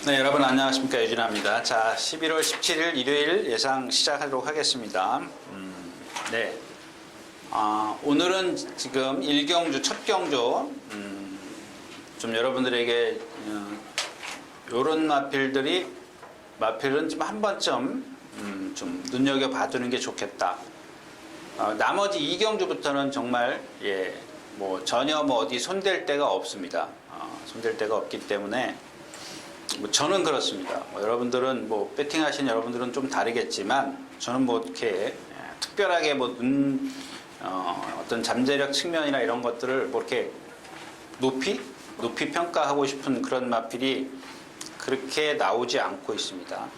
네, 여러분 안녕하십니까. 유진아입니다. 자, 11월 17일 일요일 예상 시작하도록 하겠습니다. 네. 오늘은 지금 1경주, 첫 경주, 좀 여러분들에게, 요런 마필은 좀 한 번쯤, 좀 눈여겨봐 두는 게 좋겠다. 나머지 2경주부터는 정말, 전혀 어디 손댈 데가 없습니다. 손댈 데가 없기 때문에, 저는 그렇습니다. 여러분들은 배팅하신 여러분들은 좀 다르겠지만 저는 이렇게 특별하게 어떤 잠재력 측면이나 이런 것들을 이렇게 높이 평가하고 싶은 그런 마필이 그렇게 나오지 않고 있습니다.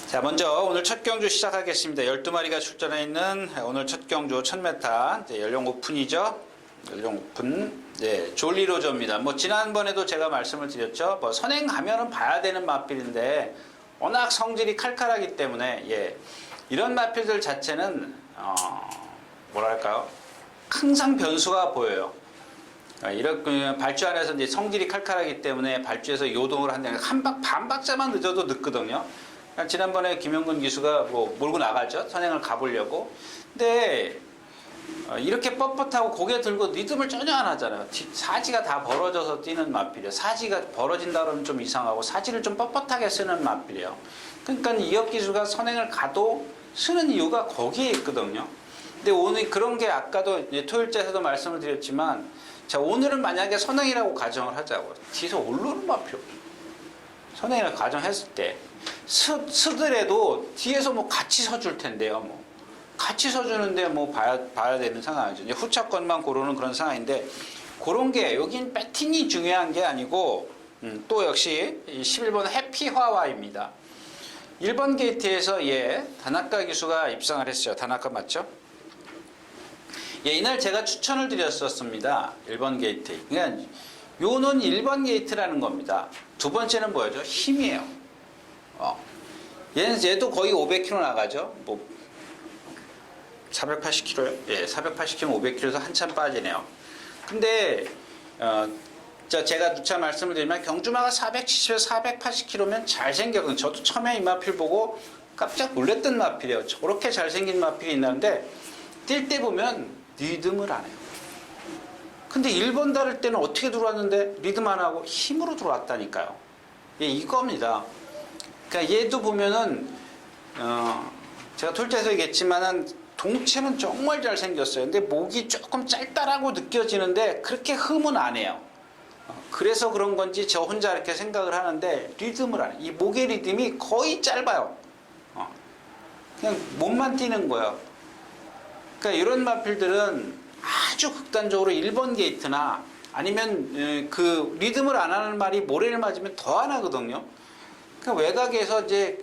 자, 먼저 오늘 첫 경주 시작하겠습니다. 12마리가 출전해 있는 오늘 첫 경주 1000m 연령 오픈이죠. 연령 오픈. 네, 졸리로저입니다. 지난번에도 제가 말씀을 드렸죠. 선행 가면은 봐야 되는 마필인데, 워낙 성질이 칼칼하기 때문에, 이런 마필들 자체는, 뭐랄까요. 항상 변수가 보여요. 이렇게 발주 안에서 이제 성질이 칼칼하기 때문에 발주에서 요동을 한다면 반 박자만 늦어도 늦거든요. 지난번에 김영근 기수가 몰고 나가죠. 선행을 가보려고. 근데, 이렇게 뻣뻣하고 고개 들고 리듬을 전혀 안 하잖아요. 사지가 다 벌어져서 뛰는 마필이에요. 사지가 벌어진다 그러면 좀 이상하고 사지를 좀 뻣뻣하게 쓰는 마필이에요. 그러니까 이혁 기수가 선행을 가도 쓰는 이유가 거기에 있거든요. 근데 오늘 그런 게 아까도 토요일째에서도 말씀을 드렸지만, 자, 오늘은 만약에 선행이라고 가정을 하자고. 뒤에서 올라오는 마필. 선행이라고 가정했을 때 서더라도 뒤에서 같이 서줄 텐데요. 같이 서주는데 봐야 되는 상황이죠. 이제 후차권만 고르는 그런 상황인데, 그런 게, 여긴 배팅이 중요한 게 아니고, 또 역시 11번 해피화와입니다. 1번 게이트에서 다나카 기수가 입상을 했어요. 다나카 맞죠? 이날 제가 추천을 드렸었습니다. 1번 게이트. 그러니까, 요는 1번 게이트라는 겁니다. 두 번째는 뭐죠? 힘이에요. 얘도 거의 500km 나가죠? 480km요? 480km, 500km에서 한참 빠지네요. 근데, 제가 누차 말씀을 드리면, 경주마가 470에서 480km면 잘생겼거든요. 저도 처음에 이 마필 보고 깜짝 놀랐던 마필이에요. 저렇게 잘생긴 마필이 있는데, 뛸 때 보면 리듬을 안 해요. 근데 1번 다를 때는 어떻게 들어왔는데, 리듬 안 하고 힘으로 들어왔다니까요. 이겁니다. 그러니까 얘도 보면은, 제가 톨자에서 얘기했지만은, 동체는 정말 잘생겼어요. 근데 목이 조금 짧다라고 느껴지는데 그렇게 흠은 안 해요. 그래서 그런 건지 저 혼자 이렇게 생각을 하는데 리듬을 안 해요. 이 목의 리듬이 거의 짧아요. 그냥 몸만 뛰는 거예요. 그러니까 이런 마필들은 아주 극단적으로 1번 게이트나 아니면 그 리듬을 안 하는 말이 모래를 맞으면 더 안 하거든요. 그러니까 외곽에서 이제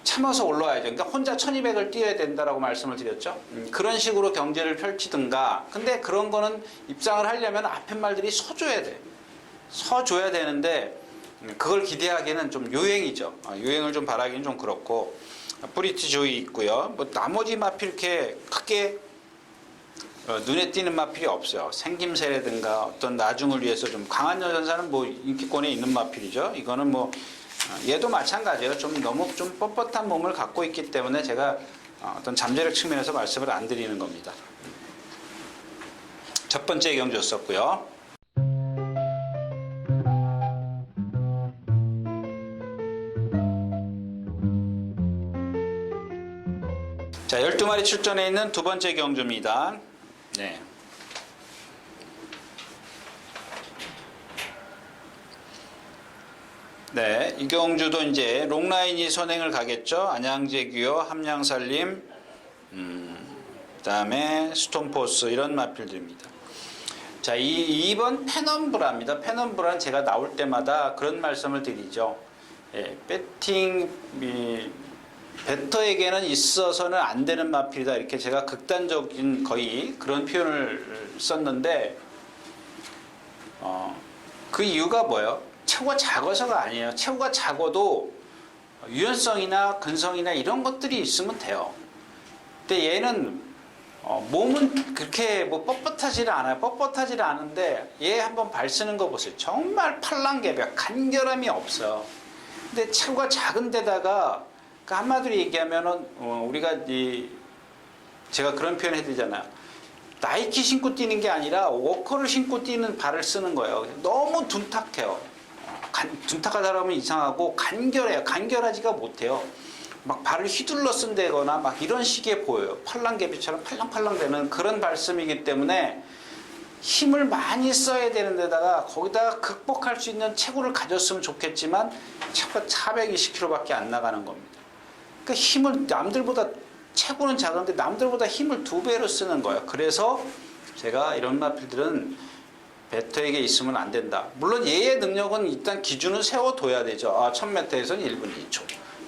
참아서 올라와야죠. 그러니까 혼자 1200을 뛰어야 된다라고 말씀을 드렸죠. 그런 식으로 경제를 펼치든가. 근데 그런 거는 입상을 하려면 앞에 말들이 서줘야 돼. 서줘야 되는데 그걸 기대하기는 좀 요행이죠. 요행을 좀 바라기는 좀 그렇고. 브리티 조이 있고요. 나머지 마필 이렇게 크게 눈에 띄는 마필이 없어요. 생김새라든가 어떤 나중을 위해서 좀 강한 여전사는 인기권에 있는 마필이죠. 이거는 얘도 마찬가지예요. 너무 뻣뻣한 몸을 갖고 있기 때문에 제가 어떤 잠재력 측면에서 말씀을 안 드리는 겁니다. 첫 번째 경주였었고요. 자, 12마리 출전해 있는 두 번째 경주입니다. 네. 네, 이 경주도 이제 롱라인이 선행을 가겠죠. 안양제규어, 함양살림, 그다음에 스톤포스 이런 마필들입니다. 자, 2번 페넘브라입니다. 페넘브라는 제가 나올 때마다 그런 말씀을 드리죠. 배터에게는 있어서는 안 되는 마필이다. 이렇게 제가 극단적인 거의 그런 표현을 썼는데, 그 이유가 뭐예요? 체구가 작아서가 아니에요. 체구가 작아도 유연성이나 근성이나 이런 것들이 있으면 돼요. 근데 얘는 몸은 그렇게 뭐 뻣뻣하지는 않아요. 뻣뻣하지는 않은데 얘 한번 발 쓰는 거 보세요. 정말 팔랑개벽, 간결함이 없어요. 근데 체구가 작은 데다가 그 한마디로 얘기하면은 우리가 제가 그런 표현 해드리잖아요. 나이키 신고 뛰는 게 아니라 워커를 신고 뛰는 발을 쓰는 거예요. 너무 둔탁해요. 둔탁하다 그러면 이상하고 간결해요. 간결하지가 못해요. 막 발을 휘둘러 쓴다거나 막 이런 식의 보여요. 팔랑개비처럼 팔랑팔랑 되는 그런 발씀이기 때문에 힘을 많이 써야 되는 데다가 거기다가 극복할 수 있는 체구를 가졌으면 좋겠지만 체구가 420kg밖에 안 나가는 겁니다. 그러니까 힘을 남들보다 체구는 작은데 남들보다 힘을 2배로 쓰는 거예요. 그래서 제가 이런 마필들은 배터에게 있으면 안 된다. 물론 얘의 능력은 일단 기준을 세워둬야 되죠. 1000m에서는 1분 2초.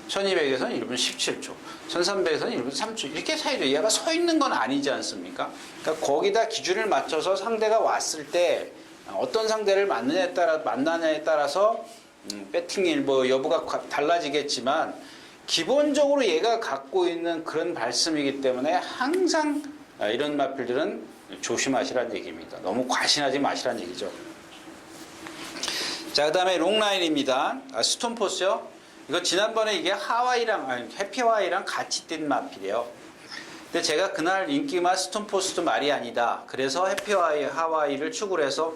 1200에서는 1분 17초, 1300에서는 1분 3초 이렇게 차이죠. 얘가 서 있는 건 아니지 않습니까? 그러니까 거기다 기준을 맞춰서 상대가 왔을 때 어떤 상대를 만나냐에 따라서 배팅 여부가 달라지겠지만 기본적으로 얘가 갖고 있는 그런 발씀이기 때문에 항상 이런 마필들은 조심하시라는 얘기입니다. 너무 과신하지 마시라는 얘기죠. 자, 그 다음에 롱라인입니다. 스톤포스요. 이거 지난번에 이게 해피하와이랑 같이 뛴 마필이에요. 근데 제가 그날 인기마 스톤포스도 말이 아니다. 그래서 해피하와이를 축을 해서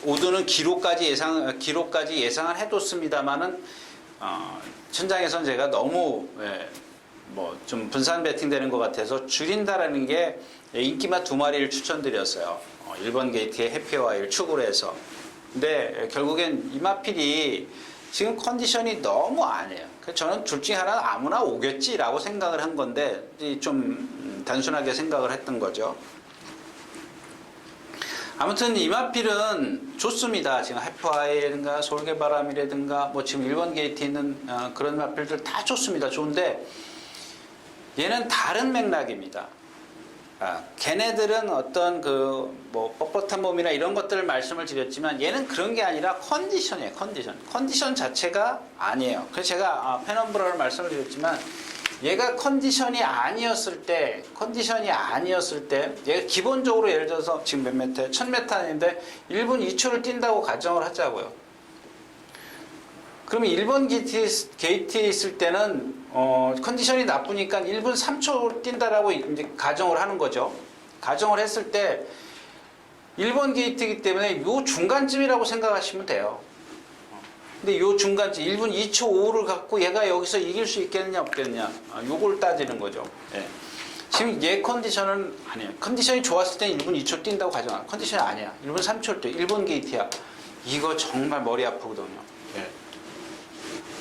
오드는 기로까지 예상을 해뒀습니다만은 천장에선 제가 너무 좀 분산 배팅되는 것 같아서 줄인다라는 게 인기마 2마리를 추천드렸어요. 1번 게이트에 해피하와이를 축을 해서. 근데 결국엔 이 마필이 지금 컨디션이 너무 아니에요. 저는 둘 중에 하나는 아무나 오겠지라고 생각을 한 건데 좀 단순하게 생각을 했던 거죠. 아무튼 이 마필은 좋습니다. 지금 해피하와이라든가 솔개바람이라든가 지금 1번 게이트에 있는 그런 마필들 다 좋습니다. 좋은데 얘는 다른 맥락입니다. 걔네들은 어떤 뻣뻣한 몸이나 이런 것들을 말씀을 드렸지만 얘는 그런 게 아니라 컨디션이에요. 컨디션 자체가 아니에요. 그래서 제가 페넘브라를 말씀을 드렸지만 얘가 컨디션이 아니었을 때 얘가 기본적으로 예를 들어서 지금 몇 미터? 1000m 아닌데 1분 2초를 뛴다고 가정을 하자고요. 그러면 1번 게이트에 있을 때는 컨디션이 나쁘니까 1분 3초 뛴다라고 이제 가정을 하는 거죠. 가정을 했을 때 1번 게이트이기 때문에 요 중간쯤이라고 생각하시면 돼요. 근데 요 중간쯤 1분 2초 5를 갖고 얘가 여기서 이길 수 있겠느냐 없겠느냐 요걸 따지는 거죠. 예. 지금 얘 컨디션은 아니에요. 컨디션이 좋았을 때 1분 2초 뛴다고 가정하는 컨디션이 아니야. 1분 3초일 때 1번 게이트야. 이거 정말 머리 아프거든요. 예.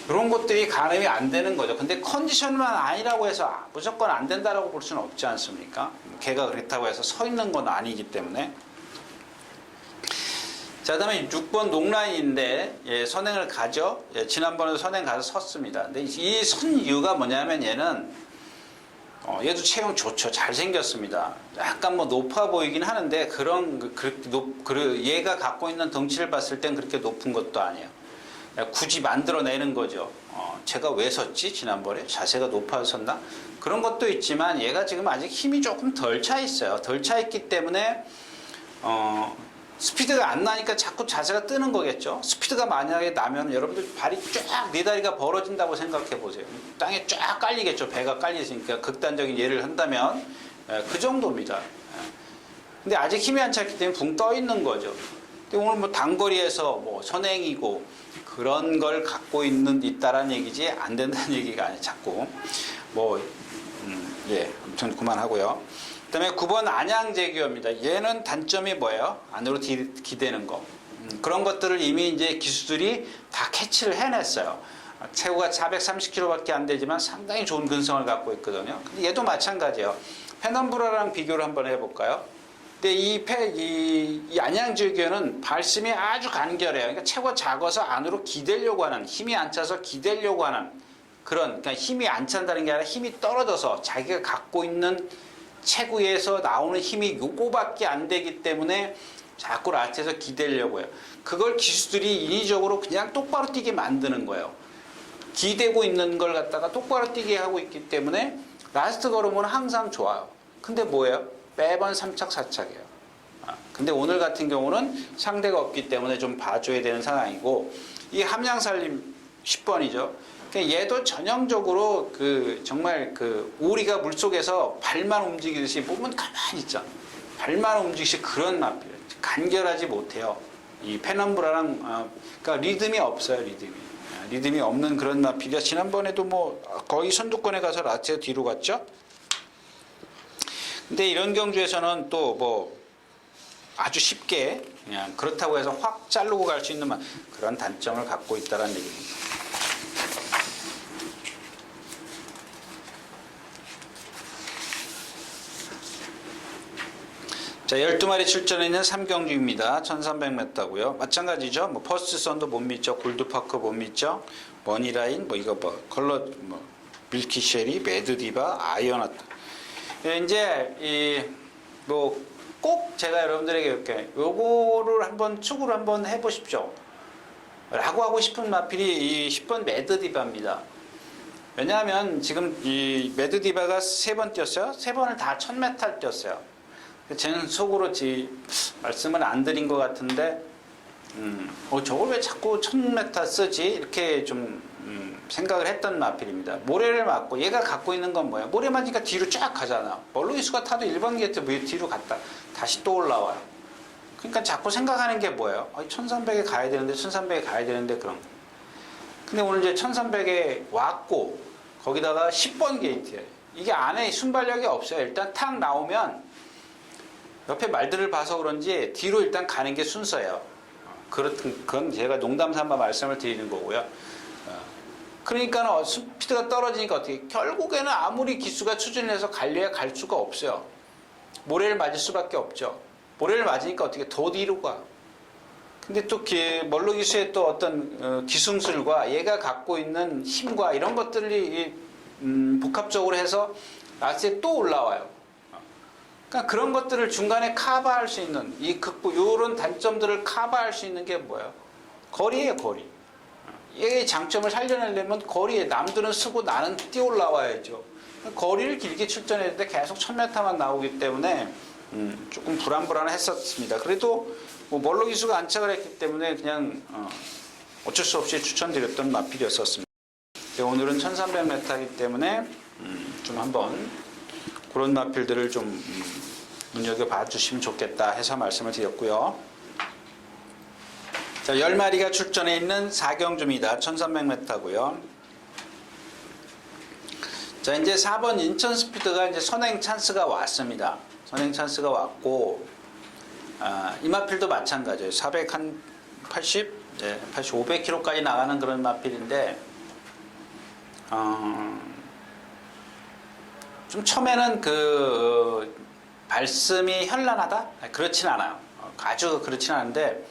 그런 것들이 가늠이 안 되는 거죠. 근데 컨디션만 아니라고 해서 무조건 안 된다라고 볼 수는 없지 않습니까? 걔가 그렇다고 해서 서 있는 건 아니기 때문에. 자, 그 다음에 6번 농라인인데 선행을 가죠. 지난번에도 선행 가서 섰습니다. 근데 이 선 이유가 뭐냐면 얘는 얘도 체형 좋죠. 잘생겼습니다. 약간 높아 보이긴 하는데 얘가 갖고 있는 덩치를 봤을 땐 그렇게 높은 것도 아니에요. 굳이 만들어내는 거죠. 제가 왜 섰지? 지난번에 자세가 높아서 섰나? 그런 것도 있지만 얘가 지금 아직 힘이 조금 덜 차 있어요. 덜 차 있기 때문에 스피드가 안 나니까 자꾸 자세가 뜨는 거겠죠. 스피드가 만약에 나면 여러분들 발이 쫙 네 다리가 벌어진다고 생각해 보세요. 땅에 쫙 깔리겠죠. 배가 깔리니까 극단적인 예를 한다면 그 정도입니다. 근데 아직 힘이 안 찼기 때문에 붕 떠 있는 거죠. 근데 오늘 단거리에서 선행이고 그런 걸 갖고 있다라는 얘기지 안 된다는 얘기가 아니에요. 자꾸 아무튼 그만하고요. 그 다음에 9번 안양제규어입니다. 얘는 단점이 뭐예요? 안으로 기대는 거. 그런 것들을 이미 이제 기수들이 다 캐치를 해냈어요. 체구가 430kg밖에 안 되지만 상당히 좋은 근성을 갖고 있거든요. 근데 얘도 마찬가지예요. 페넘브라랑 비교를 한번 해볼까요? 근데 이 안양제규어는 발심이 아주 간결해요. 그러니까 체구가 작아서 안으로 기대려고 하는, 힘이 안 차서 기대려고 하는 그러니까 힘이 안 찬다는 게 아니라 힘이 떨어져서 자기가 갖고 있는 체구에서 나오는 힘이 요거밖에 안 되기 때문에 자꾸 라트에서 기대려고 해요. 그걸 기수들이 인위적으로 그냥 똑바로 뛰게 만드는 거예요. 기대고 있는 걸 갖다가 똑바로 뛰게 하고 있기 때문에 라스트 걸으면 항상 좋아요. 근데 뭐예요? 매번 3착, 4착이에요. 근데 오늘 같은 경우는 상대가 없기 때문에 좀 봐줘야 되는 상황이고, 이 함양살림 10번이죠. 얘도 전형적으로 정말 오리가 물속에서 발만 움직이듯이 몸은 가만히 있잖아. 발만 움직이듯이 그런 마필. 간결하지 못해요. 이 페넘브라랑, 그러니까 리듬이 없어요, 리듬이. 리듬이 없는 그런 마필이야. 지난번에도 뭐 거의 선두권에 가서 라트가 뒤로 갔죠? 근데 이런 경주에서는 또 뭐 아주 쉽게 그냥 그렇다고 해서 확 자르고 갈 수 있는 그런 단점을 갖고 있다는 얘기입니다. 자, 12마리 출전해 있는 3경주입니다. 1300m고요. 마찬가지죠. 뭐 퍼스트 선도 못 믿죠. 골드파크 못 믿죠. 머니라인 이거 컬러 밀키쉐리, 매드디바, 아이언하트. 이제 꼭 제가 여러분들에게 이렇게 요거를 한번 축으로 한번 해보십시오. 라고 하고 싶은 마필이 이 10번 매드디바입니다. 왜냐하면 지금 이 매드디바가 3번 뛰었어요. 3번을 다 1000m 뛰었어요. 저는 속으로 말씀을 안 드린 것 같은데, 저걸 왜 자꾸 1000m 쓰지? 이렇게 좀 생각을 했던 마필입니다. 모래를 맞고 얘가 갖고 있는 건 뭐야? 모래 맞으니까 뒤로 쫙 가잖아. 멀로이스가 타도 1번 게이트 뒤로 갔다 다시 또 올라와요. 그러니까 자꾸 생각하는 게 뭐예요? 1300에 가야 되는데 1300에 가야 되는데 그런 거. 근데 오늘 이제 1300에 왔고 거기다가 10번 게이트예요. 이게 안에 순발력이 없어요. 일단 탁 나오면 옆에 말들을 봐서 그런지 뒤로 일단 가는 게 순서예요. 그건 제가 농담 삼아 말씀을 드리는 거고요. 그러니까 스피드가 떨어지니까 어떻게? 결국에는 아무리 기수가 추진을 해서 갈려야 갈 수가 없어요. 모래를 맞을 수밖에 없죠. 모래를 맞으니까 어떻게? 더 뒤로 가. 근데 또 멀로 기수의 또 어떤 기승술과 얘가 갖고 있는 힘과 이런 것들이 복합적으로 해서 라스트에 또 올라와요. 그러니까 그런 것들을 중간에 커버할 수 있는 이런 단점들을 커버할 수 있는 게 뭐예요? 거리예요, 거리. 얘의 장점을 살려내려면 거리에 남들은 쓰고 나는 뛰어 올라와야죠. 거리를 길게 출전했는데 계속 1000m만 나오기 때문에 조금 불안했었습니다. 그래도 뭐 멀로 기수가 안착을 했기 때문에 그냥 어쩔 수 없이 추천드렸던 마필이었었습니다. 오늘은 1300m이기 때문에 좀 한번 그런 마필들을 좀 눈여겨봐 주시면 좋겠다 해서 말씀을 드렸고요. 자, 10마리가 출전해 있는 4경주입니다. 1300m고요. 자, 이제 4번 인천 스피드가 이제 선행 찬스가 왔습니다. 선행 찬스가 왔고, 이 마필도 마찬가지예요. 480, 500km까지 나가는 그런 마필인데, 좀 처음에는 발씀이 현란하다? 그렇진 않아요. 아주 그렇진 않은데,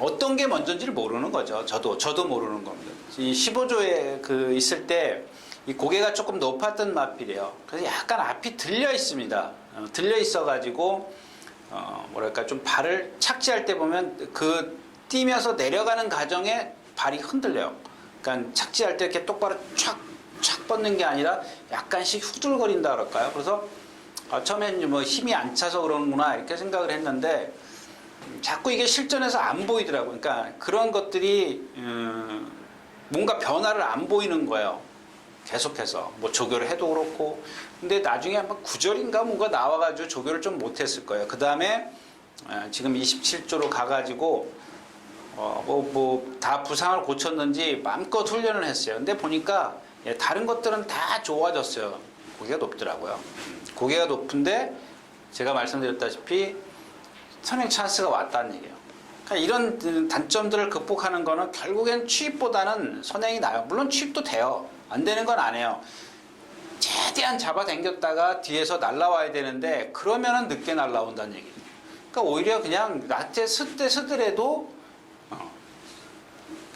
어떤 게 먼저인지를 모르는 거죠. 저도 모르는 겁니다. 이 15조에 있을 때 이 고개가 조금 높았던 마필이에요. 그래서 약간 앞이 들려 있습니다. 들려 있어가지고 뭐랄까 좀 발을 착지할 때 보면 뛰면서 내려가는 과정에 발이 흔들려요. 그러니까 착지할 때 이렇게 똑바로 촥 뻗는 게 아니라 약간씩 후들거린다 그럴까요? 그래서 처음에는 뭐 힘이 안 차서 그러는구나 이렇게 생각을 했는데. 자꾸 이게 실전에서 안 보이더라고요. 그러니까 그런 것들이 뭔가 변화를 안 보이는 거예요. 계속해서 뭐 조교를 해도 그렇고. 근데 나중에 아마 9절인가 뭔가 나와가지고 조교를 좀 못했을 거예요. 그 다음에 지금 27조로 가가지고 다 부상을 고쳤는지 마음껏 훈련을 했어요. 근데 보니까 다른 것들은 다 좋아졌어요. 고개가 높더라고요. 고개가 높은데 제가 말씀드렸다시피 선행 찬스가 왔다는 얘기예요. 그러니까 이런 단점들을 극복하는 거는 결국엔 취입보다는 선행이 나요. 물론 취입도 돼요. 안 되는 건 아니에요. 최대한 잡아당겼다가 뒤에서 날라와야 되는데 그러면은 늦게 날라온다는 얘기예요. 그러니까 오히려 그냥 라떼 쓰더라도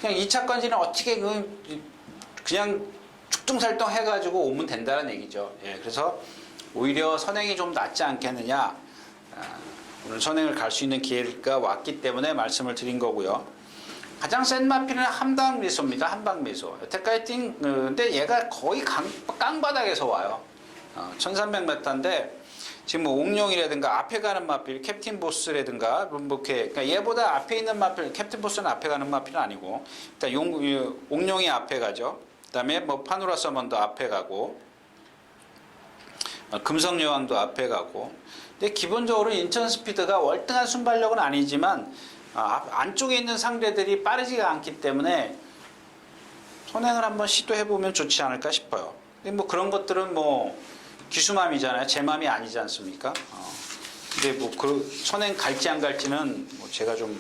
그냥 2차 건지는 어떻게 그냥 죽둥살동 해가지고 오면 된다는 얘기죠. 그래서 오히려 선행이 좀 낫지 않겠느냐. 오늘 선행을 갈 수 있는 기회가 왔기 때문에 말씀을 드린 거고요. 가장 센 마필은 한방미소입니다. 한방미소. 여태까지 근데 얘가 거의 깡바닥에서 와요. 1300m인데 지금 뭐 옥룡이라든가 앞에 가는 마필, 캡틴 보스라든가 뭐 이렇게 그러니까 얘보다 앞에 있는 마필, 캡틴 보스는 앞에 가는 마필은 아니고 일단 옥룡이 앞에 가죠. 그다음에 뭐 파누라 서먼도 앞에 가고 금성여왕도 앞에 가고. 근데 기본적으로 인천 스피드가 월등한 순발력은 아니지만 안쪽에 있는 상대들이 빠르지가 않기 때문에 선행을 한번 시도해보면 좋지 않을까 싶어요. 근데 뭐 그런 것들은 뭐 기수맘이잖아요. 제 맘이 아니지 않습니까? 근데 뭐 선행 갈지 안 갈지는 뭐 제가 좀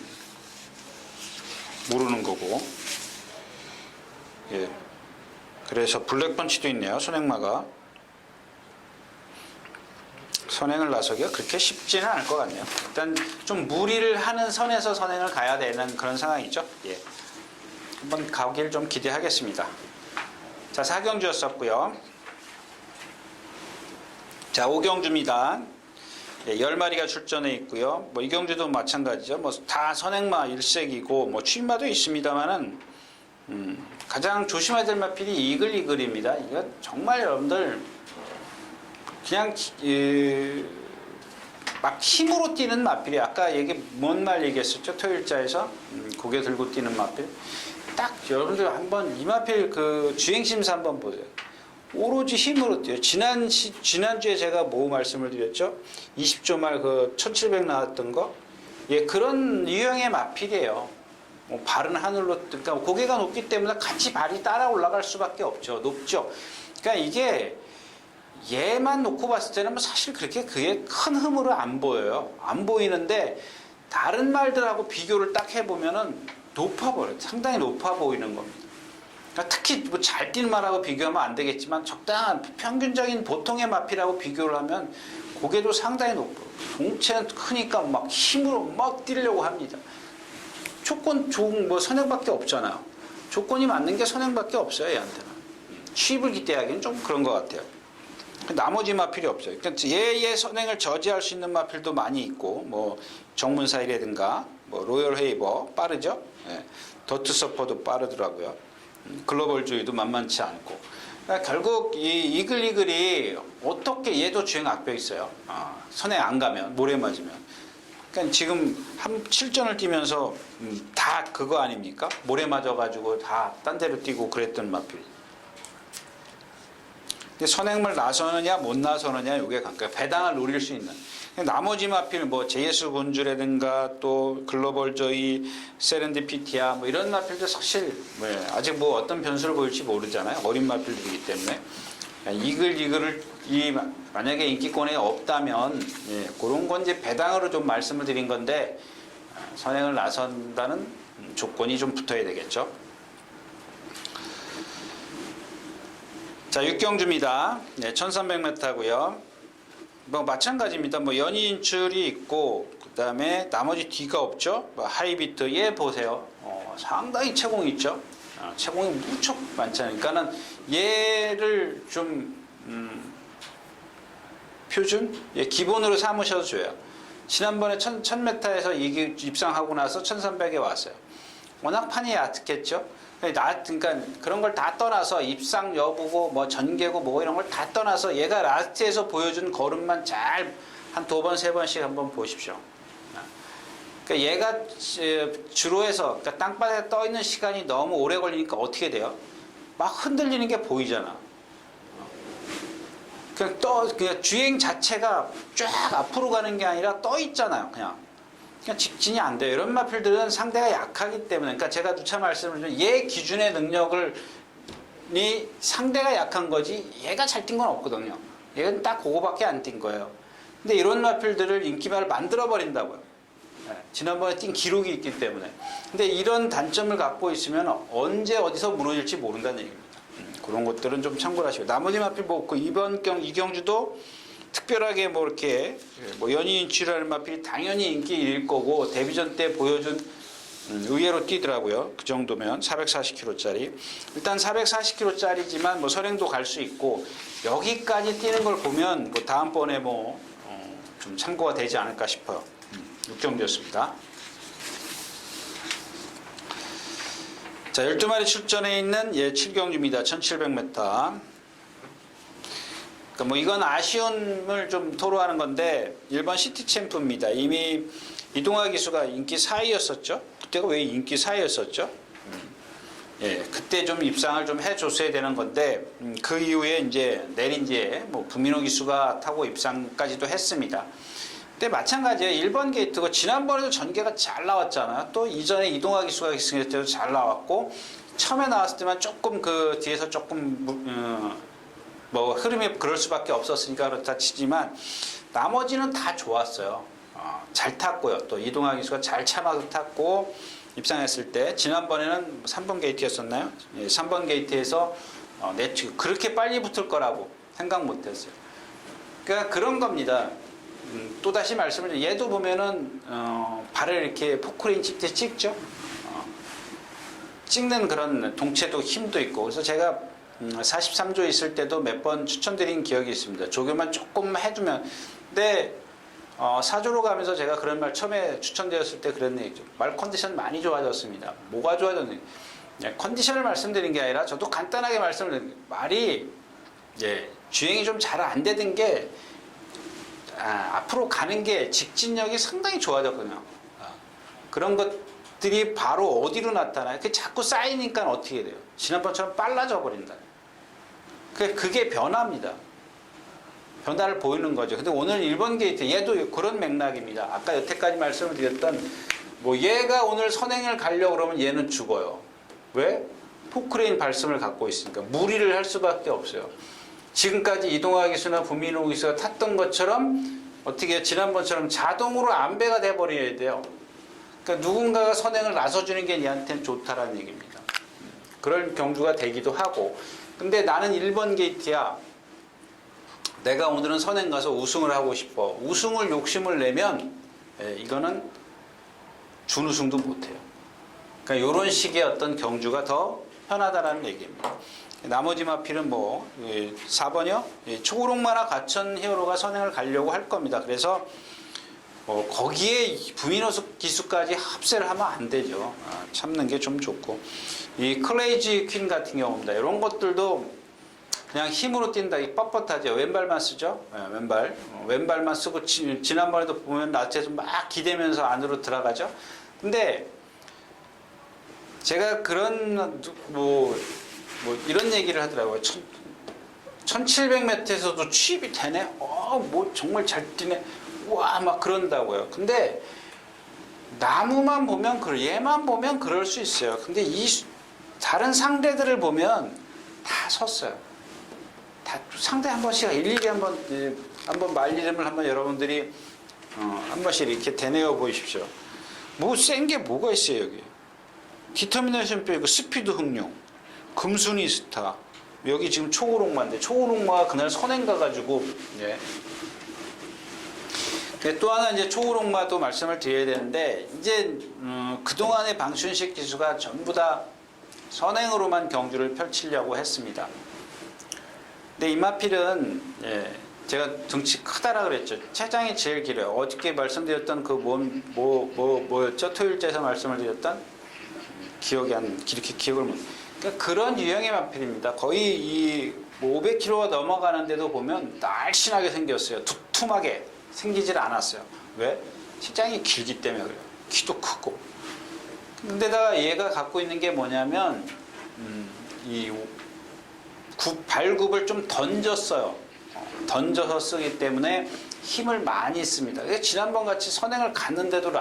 모르는 거고. 예. 그래서 블랙펀치도 있네요. 선행마가. 선행을 나서기가 그렇게 쉽지는 않을 것 같네요. 일단 좀 무리를 하는 선에서 선행을 가야 되는 그런 상황이죠. 예. 한번 가기를 좀 기대하겠습니다. 자, 4경주였었고요. 자, 5경주입니다. 예, 10마리가 출전해 있고요. 뭐 이 경주도 마찬가지죠. 뭐 다 선행마 일색이고 뭐 추임마도 있습니다만은 가장 조심해야 될 마필이 이글이글입니다. 이거 정말 여러분들 그냥 막 힘으로 뛰는 마필이 아까 뭔 말 얘기했었죠? 토요일자에서 고개 들고 뛰는 마필. 딱 여러분들 한번 이 마필 그 주행심사 한번 보세요. 오로지 힘으로 뛰어요. 지난주에 제가 뭐 말씀을 드렸죠? 20조 말 그 1700 나왔던 거. 예, 그런 유형의 마필이에요. 뭐 발은 하늘로, 그러니까 고개가 높기 때문에 같이 발이 따라 올라갈 수밖에 없죠. 높죠. 그러니까 이게 얘만 놓고 봤을 때는 뭐 사실 그렇게 그게 큰 흠으로 안 보여요. 안 보이는데 다른 말들하고 비교를 딱 해보면은 높아버려요. 상당히 높아 보이는 겁니다. 그러니까 특히 뭐 잘 뛰는 말하고 비교하면 안 되겠지만 적당한 평균적인 보통의 마필하고 비교를 하면 고개도 상당히 높아요. 동체는 크니까 막 힘으로 막 뛰려고 합니다. 조건 좋은 뭐 선행밖에 없잖아요. 조건이 맞는 게 선행밖에 없어요. 얘한테는. 취입을 기대하기는 좀 그런 것 같아요. 나머지 마필이 없어요. 그러니까 얘의 선행을 저지할 수 있는 마필도 많이 있고, 뭐 정문사이라든가, 뭐 로열 헤이버 빠르죠. 예. 더트 서퍼도 빠르더라고요. 글로벌주의도 만만치 않고. 그러니까 결국 이 이글이 어떻게 얘도 주행 악벽 있어요. 선행 안 가면 모래 맞으면. 그러니까 지금 한 7전을 뛰면서 다 그거 아닙니까? 모래 맞아가지고 다 딴 데로 뛰고 그랬던 마필. 선행을 나서느냐 못 나서느냐 이게 관계. 배당을 노릴 수 있는. 나머지 마필 뭐 제예수 본주라든가 또 글로벌저이 세렌디피티아 뭐 이런 마필도 사실 아직 뭐 어떤 변수를 보일지 모르잖아요. 어린 마필들이기 때문에 이글을 만약에 인기권에 없다면 그런 건 이제 배당으로 좀 말씀을 드린 건데 선행을 나선다는 조건이 좀 붙어야 되겠죠. 자, 6경주입니다. 1300m고요. 뭐 마찬가지입니다. 뭐 연이 인출이 있고 그다음에 나머지 뒤가 없죠. 뭐 하이비트 얘 보세요. 상당히 채공이 있죠. 채공이 무척 많잖아요. 그러니까는 얘를 좀 표준 기본으로 삼으셔도 줘요. 지난번에 1000m에서 입상하고 나서 1300에 왔어요. 워낙 판이 얕겠죠. 그러니까 그런 걸 다 떠나서 입상 여부고 뭐 전개고 뭐 이런 걸 다 떠나서 얘가 라스트에서 보여준 걸음만 잘 한 2번 3번씩 한번 보십시오. 그러니까 얘가 주로에서 그러니까 땅바닥에 떠 있는 시간이 너무 오래 걸리니까 어떻게 돼요? 막 흔들리는 게 보이잖아. 그냥 주행 자체가 쫙 앞으로 가는 게 아니라 떠 있잖아요. 그냥 직진이 안 돼요. 이런 마필들은 상대가 약하기 때문에, 그러니까 제가 누차 말씀을 드리면 얘 기준의 능력을 상대가 약한 거지 얘가 잘 뛴 건 없거든요. 얘는 딱 그거밖에 안 뛴 거예요. 근데 이런 마필들을 인기말을 만들어 버린다고요. 지난번에 뛴 기록이 있기 때문에. 근데 이런 단점을 갖고 있으면 언제 어디서 무너질지 모른다는 얘기입니다. 그런 것들은 좀 참고를 하시고, 나머지 마필 뭐 이번 이 경주도 특별하게 뭐 이렇게 뭐 연이 인출하는 마필이 당연히 인기일 거고 데뷔전 때 보여준 의외로 뛰더라고요. 그 정도면 440km짜리. 일단 440km짜리지만 뭐 선행도 갈 수 있고 여기까지 뛰는 걸 보면 뭐 다음번에 뭐 좀 참고가 되지 않을까 싶어요. 6경주였습니다. 자, 12마리 출전해 있는 7경주입니다. 1700m. 그러니까 뭐 이건 아쉬움을 좀 토로하는 건데 1번 시티 챔프입니다. 이미 이동화 기수가 인기 4위였었죠. 그때가 왜 인기 4위였었죠? 예, 그때 좀 입상을 좀 해줬어야 되는 건데 그 이후에 이제 내린 뒤에 뭐 구민호 기수가 타고 입상까지도 했습니다. 근데 마찬가지예요. 1번 게이트고 지난번에도 전개가 잘 나왔잖아요. 또 이전에 이동화 기수가 기승했을 때도 잘 나왔고 처음에 나왔을 때만 조금 그 뒤에서 조금 뭐 흐름이 그럴 수밖에 없었으니까 그렇다 치지만 나머지는 다 좋았어요. 잘 탔고요. 또 이동화 기수가 잘 참아서 탔고 입상했을 때 지난번에는 3번 게이트였었나요? 예, 3번 게이트에서 그렇게 빨리 붙을 거라고 생각 못했어요. 그러니까 그런 겁니다. 또다시 말씀을 드리면 얘도 보면은 발을 이렇게 포크레인 찍 때 찍죠. 찍는 그런 동체도 힘도 있고 그래서 제가 43조 있을 때도 몇 번 추천드린 기억이 있습니다. 조교만 조금 해두면 근데 4조로 가면서 제가 그런 말 처음에 추천드렸을 때 그런 얘기죠. 말 컨디션 많이 좋아졌습니다. 뭐가 좋아졌는지 컨디션을 말씀드린 게 아니라 저도 간단하게 말씀을 드린 말이 주행이 좀 잘 안 되던 게 앞으로 가는 게 직진력이 상당히 좋아졌거든요. 그런 것들이 바로 어디로 나타나요? 그게 자꾸 쌓이니까 어떻게 돼요? 지난번처럼 빨라져 버린다. 그게 변화입니다. 변화를 보이는 거죠. 근데 오늘 1번 게이트 얘도 그런 맥락입니다. 아까 여태까지 말씀을 드렸던 뭐 얘가 오늘 선행을 가려고 그러면 얘는 죽어요. 왜? 포크레인 발성을 갖고 있으니까 무리를 할 수밖에 없어요. 지금까지 이동화 기수나 구민호 기수가 탔던 것처럼 어떻게 지난번처럼 자동으로 안배가 돼버려야 돼요. 그러니까 누군가가 선행을 나서주는 게 얘한테는 좋다라는 얘기입니다. 그런 경주가 되기도 하고 근데 나는 1번 게이트야. 내가 오늘은 선행 가서 우승을 하고 싶어. 우승을 욕심을 내면 이거는 준우승도 못해요. 그러니까 이런 식의 어떤 경주가 더 편하다라는 얘기입니다. 나머지 마필은 뭐 4번이요. 초록만화 가천 히어로가 선행을 가려고 할 겁니다. 그래서 거기에 부민호 기수까지 합세를 하면 안 되죠. 참는 게 좀 좋고 이 클레이지 퀸 같은 경우입니다. 이런 것들도 그냥 힘으로 뛴다. 이 뻣뻣하죠. 왼발만 쓰죠. 왼발만 쓰고 지난번에도 보면 라체에서 막 기대면서 안으로 들어가죠. 근데 제가 그런 뭐 이런 얘기를 하더라고요. 1700m에서도 취입이 되네. 뭐 정말 잘 뛰네. 와, 막 그런다고요. 근데 나무만 보면 얘만 보면 그럴 수 있어요. 근데 이 다른 상대들을 보면 다 섰어요. 다 상대 한 번씩 일일이 한번 말 이름을 한번 여러분들이 한 번씩 이렇게 대내어 보십시오. 뭐 센 게 뭐가 있어요 여기? 디터미네이션 빼고 스피드 흥룡, 금순이 스타. 여기 지금 초우롱마인데 초우롱마가 그날 선행 가가지고 또 하나 이제 초우롱마도 말씀을 드려야 되는데 이제 그동안의 방춘식 기수가 전부 다 선행으로만 경주를 펼치려고 했습니다. 근데 이마필은 제가 등치 크다라 그랬죠. 체장이 제일 길어요. 어저께 말씀드렸던 그 뭐였죠? 토요일째에서 말씀을 드렸던 이렇게 기억을 못. 그러니까 그런 유형의 마필입니다. 거의 이 500kg가 넘어가는데도 보면 날씬하게 생겼어요. 두툼하게 생기질 않았어요. 왜? 체장이 길기 때문에 그래요. 키도 크고. 근데다가 얘가 갖고 있는 게 뭐냐면 이 발굽을 좀 던졌어요. 던져서 쓰기 때문에 힘을 많이 씁니다. 지난번 같이 선행을 갔는데도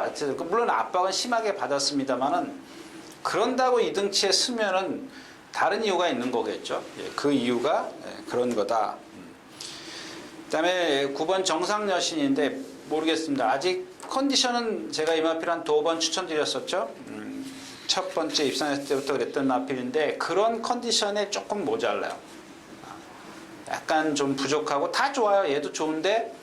물론 압박은 심하게 받았습니다만은 그런다고 이 등치에 쓰면은 다른 이유가 있는 거겠죠. 그 이유가 그런 거다. 그다음에 9번 정상여신인데 모르겠습니다. 아직 컨디션은 제가 이 마필 한 2번 추천드렸었죠. 첫 번째 입상했을 때부터 그랬던 마필인데 그런 컨디션에 조금 모자라요. 약간 좀 부족하고 다 좋아요. 얘도 좋은데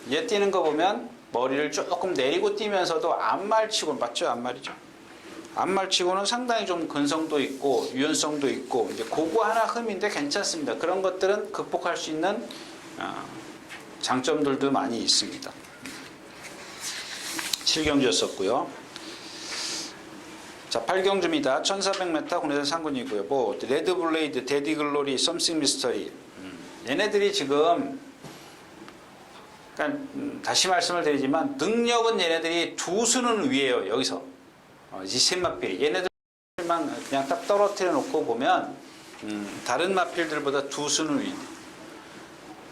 얘 뛰는 거 보면 머리를 조금 내리고 뛰면서도 앞말치고 맞죠? 앞말이죠. 앞말치고는 상당히 좀 근성도 있고 유연성도 있고 이제 그거 하나 흠인데 괜찮습니다. 그런 것들은 극복할 수 있는 장점들도 많이 있습니다. 7경주였었고요. 자, 8경주입니다. 1400m 국내산 상군이고요. 뭐 레드블레이드, 데디글로리, 썸씽 미스터리. 얘네들이 지금 그러니까 다시 말씀을 드리지만 능력은 얘네들이 두 수는 위에요. 여기서 이 셋마필이 얘네들만 그냥 딱 떨어뜨려 놓고 보면 다른 마필들보다 두 수는 위.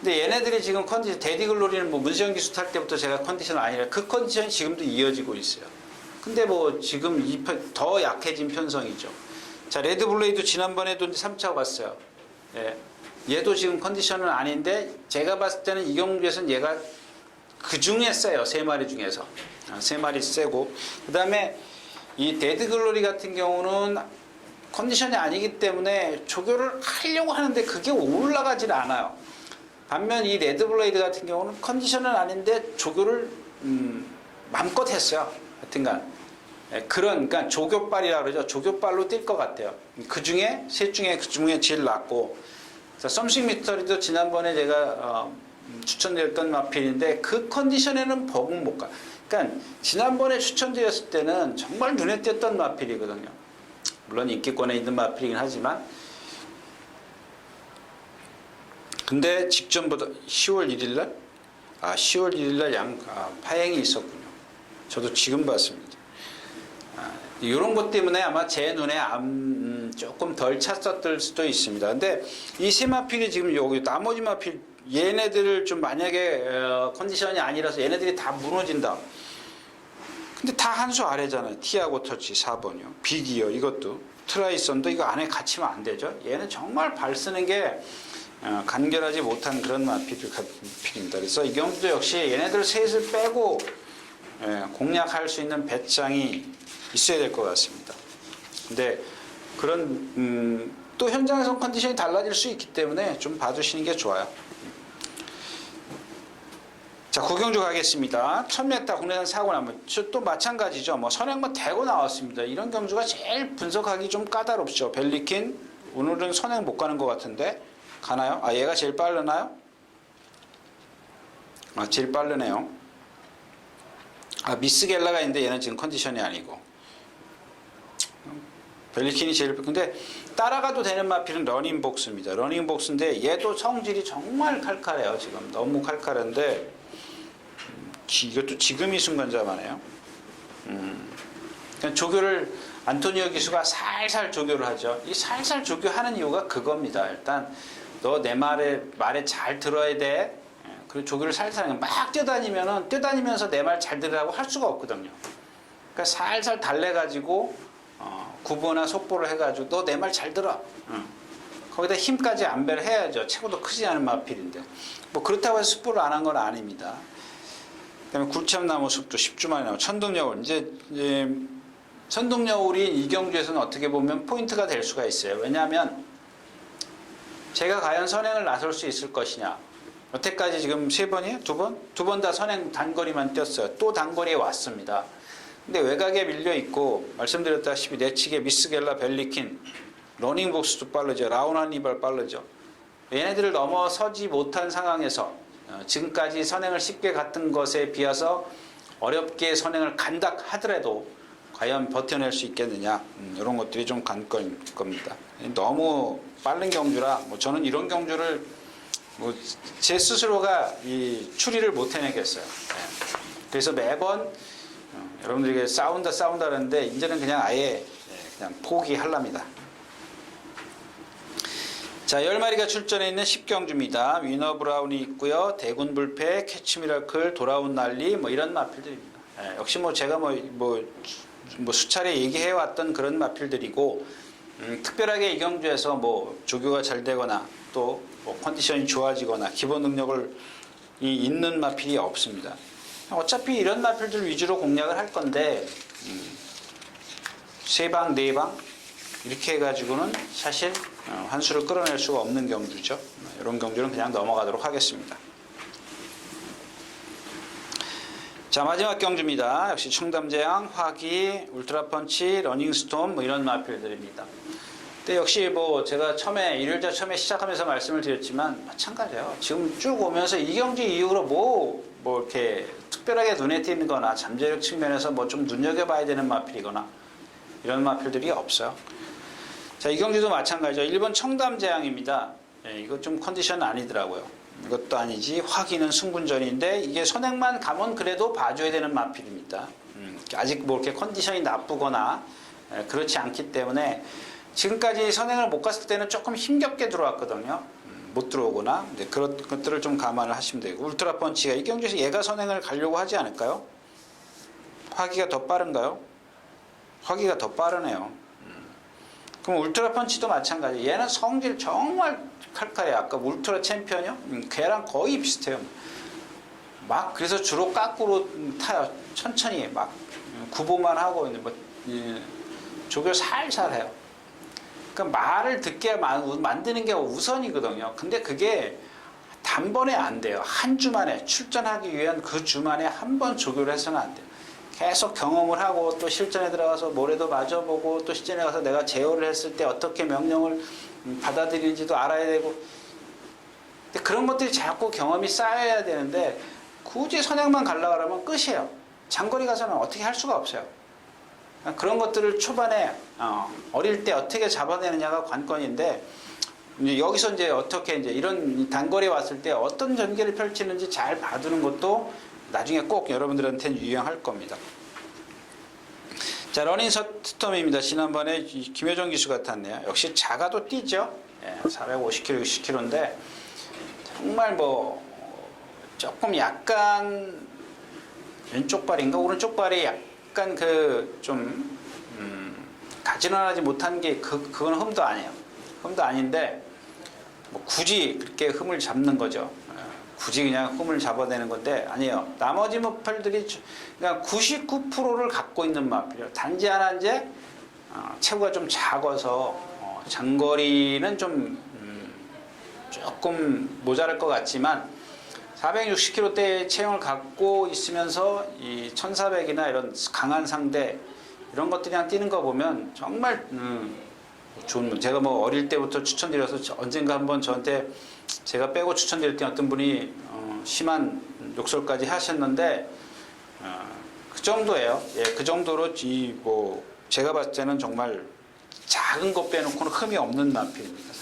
근데 얘네들이 지금 컨디션 데디글로리는 뭐 문세영 기수 탈 때부터 제가 컨디션 아니라 그 컨디션이 지금도 이어지고 있어요. 근데 뭐 지금 더 약해진 편성이죠. 자, 레드블레이드 지난번에도 3차 왔어요. 예. 얘도 지금 컨디션은 아닌데 제가 봤을 때는 이 경주에서는 얘가 그 중에 세요. 세 마리 중에서. 세 마리 세고. 그 다음에 이 데드글로리 같은 경우는 컨디션이 아니기 때문에 조교를 하려고 하는데 그게 올라가질 않아요. 반면 이 레드블레이드 같은 경우는 컨디션은 아닌데 조교를 맘껏 했어요. 하여튼간. 그러니까 조교빨이라고 그러죠. 조교빨로 뛸 것 같아요. 그 중에, 셋 중에 그 중에 제일 낫고. 자, 썸씽 미스터리도 지난번에 제가 추천드렸던 마필인데 그 컨디션에는 버금 못 가. 그러니까 지난번에 추천드렸을 때는 정말 눈에 띄었던 마필이거든요. 물론 인기권에 있는 마필이긴 하지만 근데 직전보다 10월 1일날 10월 1일날 파행이 있었군요. 저도 지금 봤습니다. 이런 것 때문에 아마 제 눈에 조금 덜 찼었을 수도 있습니다. 근데 이 세 마필이 지금 여기 나머지 마필 얘네들을 좀 만약에 컨디션이 아니라서 얘네들이 다 무너진다. 근데 다 한 수 아래잖아요. 티아고 터치 4번이요. 빅이요. 이것도 트라이선도 이거 안에 갇히면 안 되죠. 얘는 정말 발 쓰는 게 간결하지 못한 그런 마필입니다. 그래서 이 경우도 역시 얘네들 셋을 빼고 공략할 수 있는 배짱이 있어야 될 것 같습니다. 근데 그런 또 현장에서 컨디션이 달라질 수 있기 때문에 좀 봐주시는 게 좋아요. 자, 구경주 가겠습니다. 1000m 국내산 사고 나면 또 마찬가지죠. 뭐 선행만 대고 나왔습니다. 이런 경주가 제일 분석하기 좀 까다롭죠. 벨리킨 오늘은 선행 못 가는 것 같은데 가나요? 얘가 제일 빠르나요? 제일 빠르네요. 미스겔라가 있는데 얘는 지금 컨디션이 아니고 벨리킨이 제일 근데 따라가도 되는 마필은 러닝복스입니다. 러닝복스인데 얘도 성질이 정말 칼칼해요. 지금 너무 칼칼한데 이것도 지금 이 순간 잡아내요. 조교를 안토니오 기수가 살살 조교를 하죠. 이 살살 조교하는 이유가 그겁니다. 일단 너 내 말에 잘 들어야 돼. 그리고 조교를 살살 막 뛰어다니면서 내 말 잘 들으라고 할 수가 없거든요. 그러니까 살살 달래가지고 구보나 속보를 해가지고 너 내 말 잘 들어. 거기다 힘까지 안배를 해야죠. 체구도 크지 않은 마필인데 뭐 그렇다고 해서 습보를 안 한 건 아닙니다. 그다음에 굴참나무 숲도 10주 만에 나오고 천둥여울 이제 천둥여울이 이 경주에서는 어떻게 보면 포인트가 될 수가 있어요. 왜냐하면 제가 과연 선행을 나설 수 있을 것이냐. 여태까지 지금 3번이에요? 2번? 2번 다 선행 단거리만 뛰었어요. 또 단거리에 왔습니다. 근데 외곽에 밀려 있고 말씀드렸다시피 내치게 미스겔라, 벨리킨, 러닝복스도 빠르죠. 라우나니발 빠르죠. 얘네들을 넘어서지 못한 상황에서 지금까지 선행을 쉽게 갔던 것에 비해서 어렵게 선행을 간다 하더라도 과연 버텨낼 수 있겠느냐 이런 것들이 좀 관건일 겁니다. 너무 빠른 경주라 저는 이런 경주를 제 스스로가 추리를 못 해내겠어요. 그래서 매번 여러분들에게 싸운다 하는데 이제는 그냥 아예 그냥 포기하랍니다. 자, 10마리가 출전해 있는 10경주입니다. 위너 브라운이 있고요. 대군 불패, 캐치 미라클, 돌아온 난리 이런 마필들입니다. 역시 제가 수차례 얘기해 왔던 그런 마필들이고 특별하게 이 경주에서 조교가 잘 되거나 또 컨디션이 좋아지거나 기본 능력을 있는 마필이 없습니다. 어차피 이런 마필들 위주로 공략을 할 건데 3방, 4방 이렇게 해가지고는 사실 환수를 끌어낼 수가 없는 경주죠. 이런 경주는 그냥 넘어가도록 하겠습니다. 자, 마지막 경주입니다. 역시 청담재앙, 화기, 울트라펀치, 러닝스톰 이런 마필들입니다. 근데 역시 제가 처음에 일요일자 처음에 시작하면서 말씀을 드렸지만 마찬가지예요. 지금 쭉 오면서 이 경주 이후로 이렇게 특별하게 눈에 띄는 거나 잠재력 측면에서 좀 눈여겨봐야 되는 마필이거나 이런 마필들이 없어요. 자, 이 경주도 마찬가지죠. 1번 청담제왕입니다. 예, 이거 좀 컨디션 아니더라고요. 이것도 아니지. 화기는 승군전인데 이게 선행만 가면 그래도 봐줘야 되는 마필입니다. 아직 뭐 이렇게 컨디션이 나쁘거나 그렇지 않기 때문에 지금까지 선행을 못 갔을 때는 조금 힘겹게 들어왔거든요. 못 들어오거나 그런 것들을 좀 감안을 하시면 되고 울트라 펀치가 이 경주에서 얘가 선행을 가려고 하지 않을까요? 화기가 더 빠른가요? 화기가 더 빠르네요. 그럼 울트라 펀치도 마찬가지. 얘는 성질 정말 칼칼해요. 아까 울트라 챔피언이요? 걔랑 거의 비슷해요. 막 그래서 주로 까꾸로 타요. 천천히 막 구보만 하고 있는 뭐 조교 살살 해요. 그러니까 말을 듣게 만드는 게 우선이거든요. 근데 그게 단번에 안 돼요. 한 주만에 출전하기 위한 그 주만에 한 번 조교를 해서는 안 돼요. 계속 경험을 하고 또 실전에 들어가서 모래도 맞아보고 또 실전에 가서 내가 제어를 했을 때 어떻게 명령을 받아들이는지도 알아야 되고 근데 그런 것들이 자꾸 경험이 쌓여야 되는데 굳이 선행만 가려고 하면 끝이에요. 장거리 가서는 어떻게 할 수가 없어요. 그런 것들을 초반에 어릴 때 어떻게 잡아내느냐가 관건인데 이제 여기서 이제 어떻게 이제 이런 단거리에 왔을 때 어떤 전개를 펼치는지 잘 봐두는 것도 나중에 꼭 여러분들한테는 유용할 겁니다. 자, 러닝 스톰입니다. 지난번에 김효정 기수가 탔네요. 역시 작아도 뛰죠. 예, 450km, 60km인데 정말 뭐 조금 약간 왼쪽 발인가 오른쪽 발이 약간 그 좀 가지런하지 못한 게 그건 흠도 아니에요. 흠도 아닌데 뭐 굳이 그렇게 흠을 잡는 거죠. 굳이 그냥 흠을 잡아내는 건데 아니에요. 나머지 마필들이 그냥 99%를 갖고 있는 마필이에요. 단지 하나 이제 체구가 좀 작아서 장거리는 좀 조금 모자랄 것 같지만 460km대의 체형을 갖고 있으면서 이 1400이나 이런 강한 상대 이런 것들이 그냥 뛰는 거 보면 정말 좋은 제가 뭐 어릴 때부터 추천드려서 언젠가 한번 저한테 제가 빼고 추천드렸던 어떤 분이 심한 욕설까지 하셨는데 그 정도예요. 예, 그 정도로 뭐 제가 봤을 때는 정말 작은 것 빼놓고는 흠이 없는 마필입니다.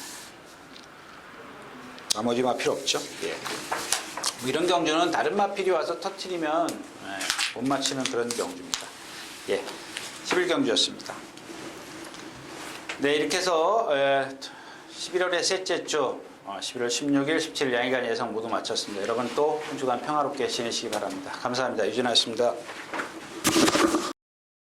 나머지 마필 없죠. 예. 뭐 이런 경주는 다른 마필이 와서 터트리면 못 맞히는 그런 경주입니다. 예, 11경주였습니다. 네, 이렇게 해서 11월의 셋째 주 11월 16일, 17일 양일간 예상 모두 마쳤습니다. 여러분 또 한 주간 평화롭게 지내시기 바랍니다. 감사합니다. 유진아였습니다.